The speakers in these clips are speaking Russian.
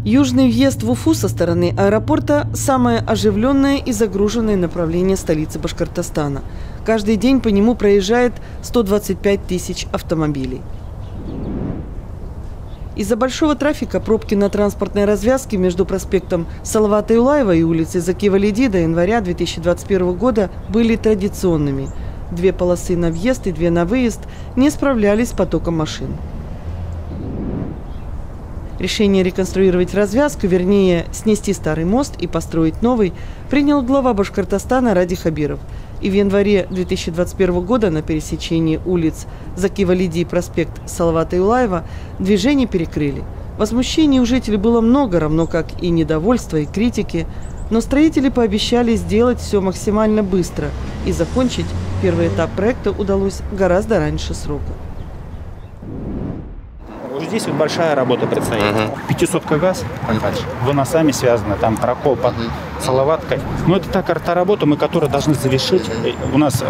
Южный въезд в Уфу со стороны аэропорта – самое оживленное и загруженное направление столицы Башкортостана. Каждый день по нему проезжает 125 тысяч автомобилей. Из-за большого трафика пробки на транспортной развязке между проспектом Салавата Юлаева и улицей Заки Валиди до января 2021 года были традиционными. 2 полосы на въезд и 2 на выезд не справлялись с потоком машин. Решение реконструировать развязку, вернее, снести старый мост и построить новый, принял глава Башкортостана Ради Хабиров. И в январе 2021 года на пересечении улиц Заки Валиди и проспект Салавата Юлаева движение перекрыли. Возмущений у жителей было много, равно как и недовольства, и критики. Но строители пообещали сделать все максимально быстро, и закончить первый этап проекта удалось гораздо раньше срока. Здесь вот большая работа предстоит. 500 газ, выносами связаны, там прокол под Салаваткой. Но это та работа, мы которую должны завершить. У нас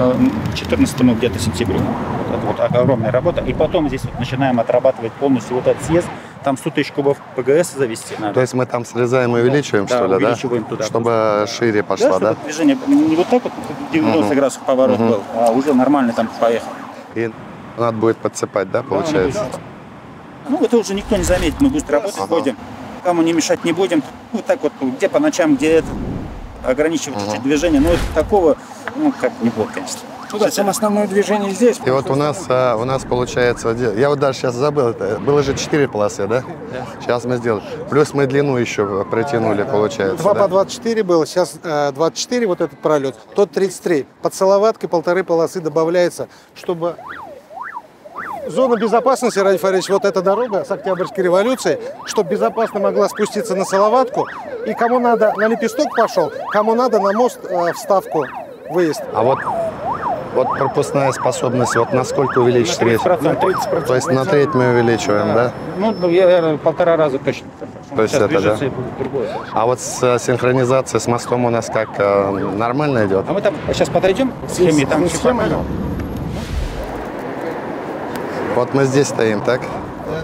14 где-то сентября. Вот это вот огромная работа. И потом здесь вот начинаем отрабатывать полностью вот этот съезд. Там 100 тысяч кубов ПГС завести надо. То есть мы там срезаем и увеличиваем, да, что ли, увеличиваем да? Туда, чтобы шире пошла, да? Чтобы движение не вот так вот 90 градусов поворот был, а уже нормально там поехал. И надо будет подсыпать, да, получается? Да, ну, это уже никто не заметит, мы быстро работать ходим. Кому не мешать не будем. Вот так вот, где по ночам, где это, ограничивать чуть-чуть движение. Но это такого, ну, как не было, конечно. Ну да, самое основное движение здесь. И вот у нас получается, я вот даже сейчас забыл, это было же 4 полосы, да? Да. Сейчас мы сделали. Плюс мы длину еще протянули, получается. 2 по 24 было, сейчас 24 вот этот пролет, тот 33. Под Салаваткой 1,5 полосы добавляется, чтобы... Зона безопасности, Ради Фаридович, вот эта дорога с Октябрьской революции, чтобы безопасно могла спуститься на Салаватку. И кому надо на Лепесток пошел, кому надо на мост вставку выезд. А вот пропускная способность, вот насколько увеличить? 30%. То есть на треть мы увеличиваем, да? Ну, я 1,5 раза точно. То есть это, да? А вот с синхронизацией с мостом у нас как, нормально идет? А мы там сейчас подойдем к схеме, там схема. Вот мы здесь стоим, так? Да.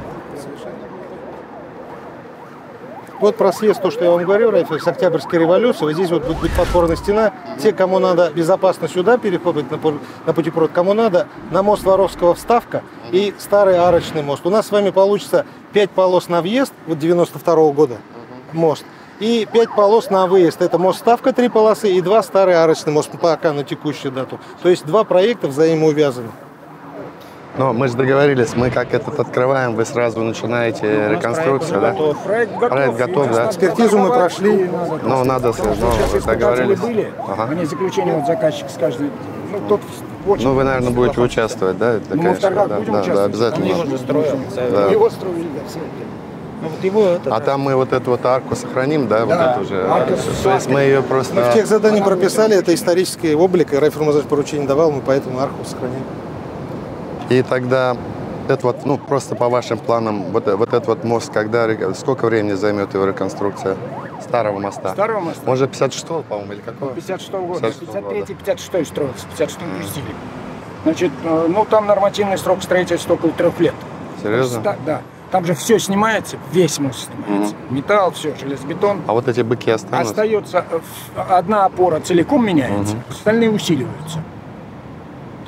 Вот просъезд, то, что я вам говорю, с Октябрьской революции. Вот здесь вот будет подпорная стена. Те, кому надо безопасно сюда переходить на путепровод, кому надо на мост Воровского вставка и старый арочный мост. У нас с вами получится 5 полос на въезд, вот 92-го года мост, и 5 полос на выезд. Это мост вставка 3 полосы и 2 старый арочный мост пока на текущую дату. То есть 2 проекта взаимоувязаны. Но мы же договорились, мы как этот открываем, вы сразу начинаете реконструкцию, да? Проект готов, да? Экспертизу мы прошли. Ну, надо, договорились. Они заключение вот заказчик с каждой. Ну, тот очень. Ну, вы, наверное, будете участвовать, да? Ну, мы в торгах будем участвовать. Да, обязательно. Его же строим. Да. Его строили, да, А там мы вот эту вот арку сохраним, да? Вот эту же. То есть мы ее просто... Мы в тех заданиях прописали, это исторический облик, и Райфер Мазарович поручение давал, мы поэтому арку сохраним. И тогда, это вот, ну, просто по вашим планам, вот этот вот мост, сколько времени займет его реконструкция старого моста? Старого моста? Может, 56-го, по-моему, или какого? 56-го года. 53-й, 56-й строился, 56-м пустили. Значит, ну, там нормативный срок строительства около 3 лет. Серьезно? Да. Там же все снимается, весь мост снимается. Металл, все, железобетон. А вот эти быки останутся? Остается одна опора целиком меняется, остальные усиливаются.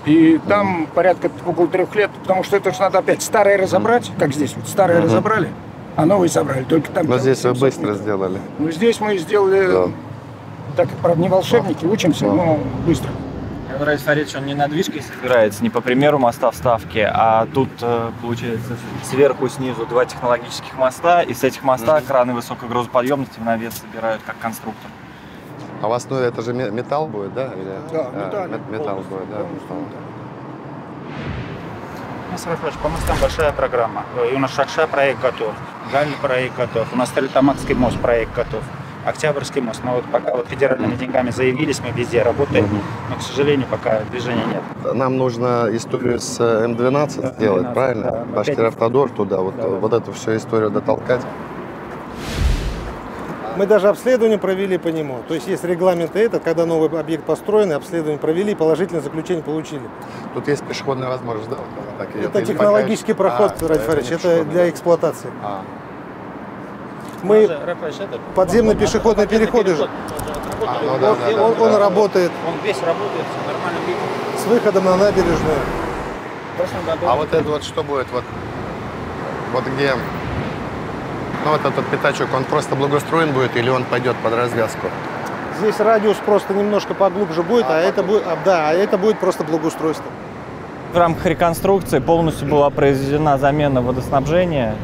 И там порядка около 3 лет, потому что это же надо опять старое разобрать, как здесь вот старое разобрали, а новые собрали. Только там. Но здесь вы быстро сделали. Ну здесь мы сделали, так как, правда, не волшебники, учимся, но быстро. Ради Фаридович, он не на движке собирается, не по примеру моста вставки, а тут, получается, сверху и снизу 2 технологических моста, и с этих моста краны высокой грузоподъемности в навес собирают как конструктор. А у вас, ну, это же металл будет, да? Или... Да, металл будет, да? По мостам большая программа. И у нас Шакша проект готов, Галь проект готов, у нас Столитамакский мост проект готов, Октябрьский мост. Но вот пока вот федеральными деньгами заявились, мы везде работаем, но, к сожалению, пока движения нет. Нам нужно историю с М12 сделать, правильно? Башкиравтодор туда, вот эту всю историю дотолкать. Мы даже обследование провели по нему. То есть есть регламент этот, когда новый объект построен, обследование провели, положительное заключение получили. Тут есть пешеходная возможность, да? Это технологический проход, Ради Фаридович, это для эксплуатации. Мы подземный пешеходный переход же. Он работает. Он весь работает, нормально видно. С выходом на набережную. А вот это вот что будет? Вот где, ну вот этот пятачок, он просто благоустроен будет или он пойдет под развязку? Здесь радиус просто немножко поглубже будет, это будет просто благоустройство. В рамках реконструкции полностью была произведена замена водоснабжения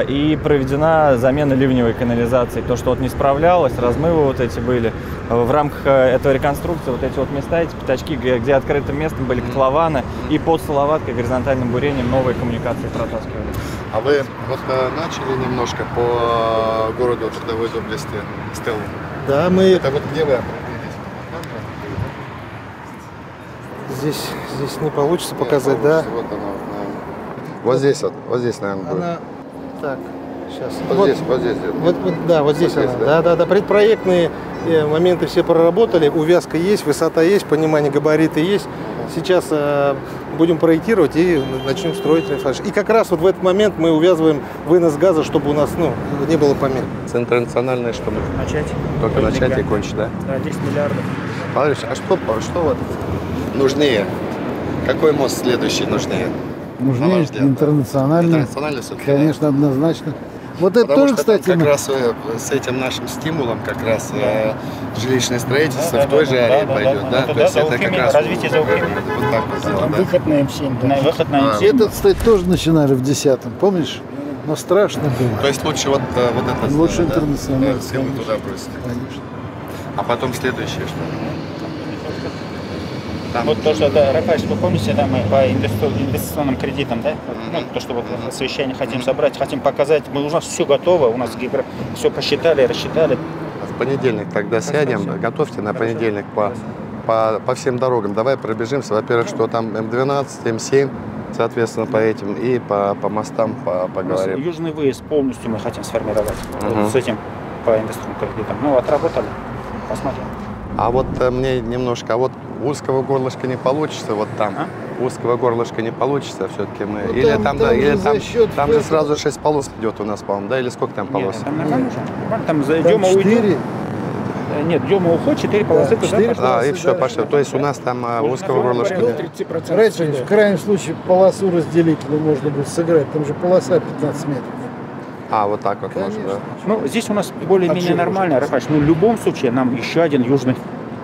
и проведена замена ливневой канализации. То, что вот не справлялось, размывы вот эти были. В рамках этого реконструкции вот эти вот места, эти пятачки, где открытым местом были котлованы, и под Салаваткой горизонтальным бурением новые коммуникации протаскивали. А вы вот начали немножко по городу Трудовой доблести Стеллу? Да, мы... Это вот где вы определились? Здесь не получится показать, да? Вот оно. Вот здесь, наверное, будет. Она... Так, сейчас. Вот здесь где-то. Вот здесь она. Да. Предпроектные моменты все проработали, увязка есть, высота есть, понимание габариты есть. Сейчас будем проектировать и начнем строить. И как раз вот в этот момент мы увязываем вынос газа, чтобы у нас не было помех. Центр национальный, что мы Начать. только начать и кончить, да? Да, 10 миллиардов. Валерий, а что вот нужнее? Какой мост следующий нужнее? Нужнее интернациональный. Интернациональный все-таки? Конечно, однозначно. Вот это Потому тоже, что кстати, как раз с этим нашим стимулом как раз жилищное строительство в той же арене пойдет, да? То есть это как раз развитие Заухимии. вот так вот сделано, да? Выход на М7. На выход на М7. этот, кстати, тоже начинали в 10-м, помнишь? Но страшно было. То есть лучше вот это Лучше да? интернациональный, Силы конечно. туда бросить. Конечно. А потом следующее что? Там вот то, что, да, Рафаэль, вы помните, да, мы по инвестиционным кредитам, да? Ну, то, что вот совещание хотим собрать, хотим показать, у нас все готово, у нас все посчитали, рассчитали. В понедельник тогда сядем, готовьте на понедельник по всем дорогам. Давай пробежимся. Во-первых, что там М12, М7, соответственно, по этим, и по мостам поговорим. Южный выезд полностью мы хотим сформировать с этим по инвестиционным кредитам. Ну, отработали, посмотрим. А вот мне немножко, а вот узкого горлышка не получится, вот там. Узкого горлышка не получится все-таки мы. Ну, или там же этого. сразу 6 полос идет у нас, по-моему, да? Или сколько там полос? Нет, там нормально уже. Там Там Дема уйдет. 4. Нет, Дема уход, 4 полосы туда 4 пошло. Да, и все, пошло. То есть у нас там узкого горлышка нет. 30%. Раньше в крайнем случае полосу разделительную можно было сыграть. Там же полоса 15 метров. А, вот так вот можно, да? Ну, здесь у нас более-менее чего нормально, Рафаэль. Ну, в любом случае, нам еще один южный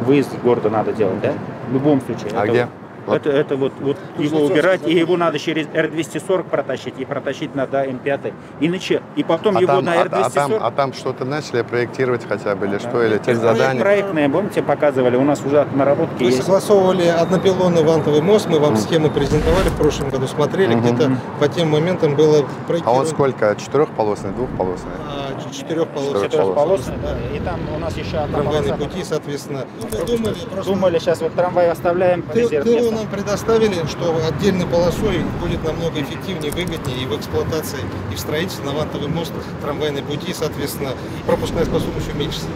выезд из города надо делать, да? В любом случае. А где? Это вот его убирать, и его надо через Р-240 протащить, и протащить надо М5. Иначе, и потом его на Р-240... А там что-то начали проектировать хотя бы, или что, или Ну, техзадание? проектные, помните, показывали, у нас уже наработки Мы есть. согласовывали однопилонный вантовый мост, мы вам схему презентовали в прошлом году, смотрели, где-то по тем моментам было А проектировано. он сколько? Четырехполосный, двухполосный? Четырехполосный. Четырехполосный, да. И там у нас еще одна Трамвайные полоса. пути, соответственно. Мы Думали, сейчас вот трамвай оставляем, резерв Тылу место. нам предоставили, что отдельной полосой будет намного эффективнее, выгоднее и в эксплуатации, и в строительстве на вантовый мост, трамвайные пути, соответственно, пропускная способность уменьшится.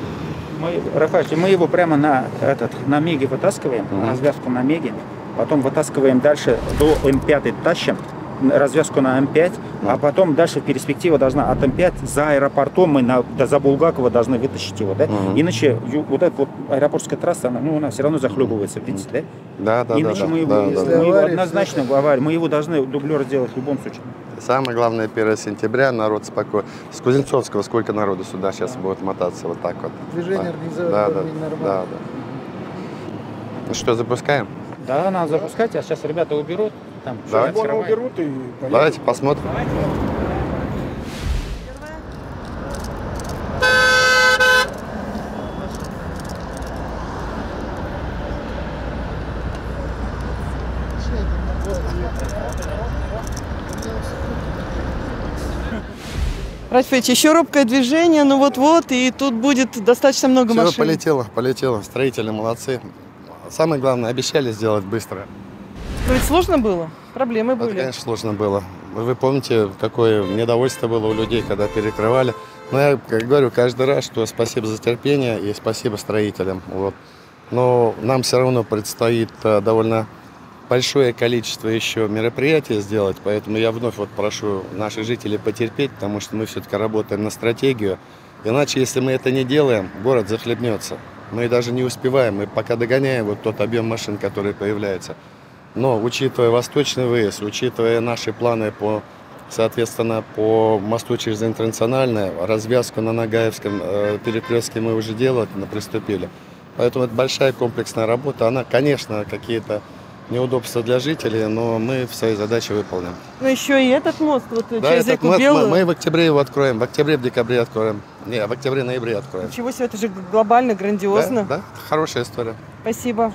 Рафаэль, мы его прямо на Меге вытаскиваем, развязку на Меге, потом вытаскиваем дальше до М5 тащим, развязку на М5, а потом дальше перспектива должна от М5 за аэропортом мы за Булгакова должны вытащить его, да? Иначе вот эта вот аэропортская трасса, она, у нас все равно захлебывается, видите, да? Да. Иначе мы его однозначно в аварию, мы его должны дублер сделать в любом случае. Самое главное, 1 сентября, народ спокойно. С Кузнецовского сколько народу сюда сейчас будет мотаться вот так вот? Движение организовать нормально. Да. Ну что, запускаем? Да, надо запускать, а сейчас ребята уберут. Там, Давайте. Уберут и Давайте посмотрим. Рафаэль, еще робкое движение, ну вот-вот, и тут будет достаточно много Все, машин. полетело. Строители молодцы. Самое главное, обещали сделать быстро. Строить сложно было? Проблемы Это, были? конечно, сложно было. Вы помните, какое недовольство было у людей, когда перекрывали. Но я говорю каждый раз, что спасибо за терпение и спасибо строителям. Вот. Но нам все равно предстоит довольно большое количество еще мероприятий сделать, поэтому я вновь вот прошу наших жителей потерпеть, потому что мы все-таки работаем на стратегию. Иначе, если мы это не делаем, город захлебнется. Мы даже не успеваем, мы пока догоняем вот тот объем машин, который появляется. Но учитывая восточный выезд, учитывая наши планы соответственно, по мосту через Интернациональное, развязку на Нагаевском перекрестке мы уже делать, приступили. Поэтому это большая комплексная работа. Она, конечно, какие-то неудобства для жителей, но мы свои задачи выполним. Ну еще и этот мост, вот Да, через этот реку Белую. мы в октябре его откроем, в октябре-декабре откроем. Не, в октябре-ноябре откроем. Ничего себе, это же глобально, грандиозно. Да, хорошая история. Спасибо.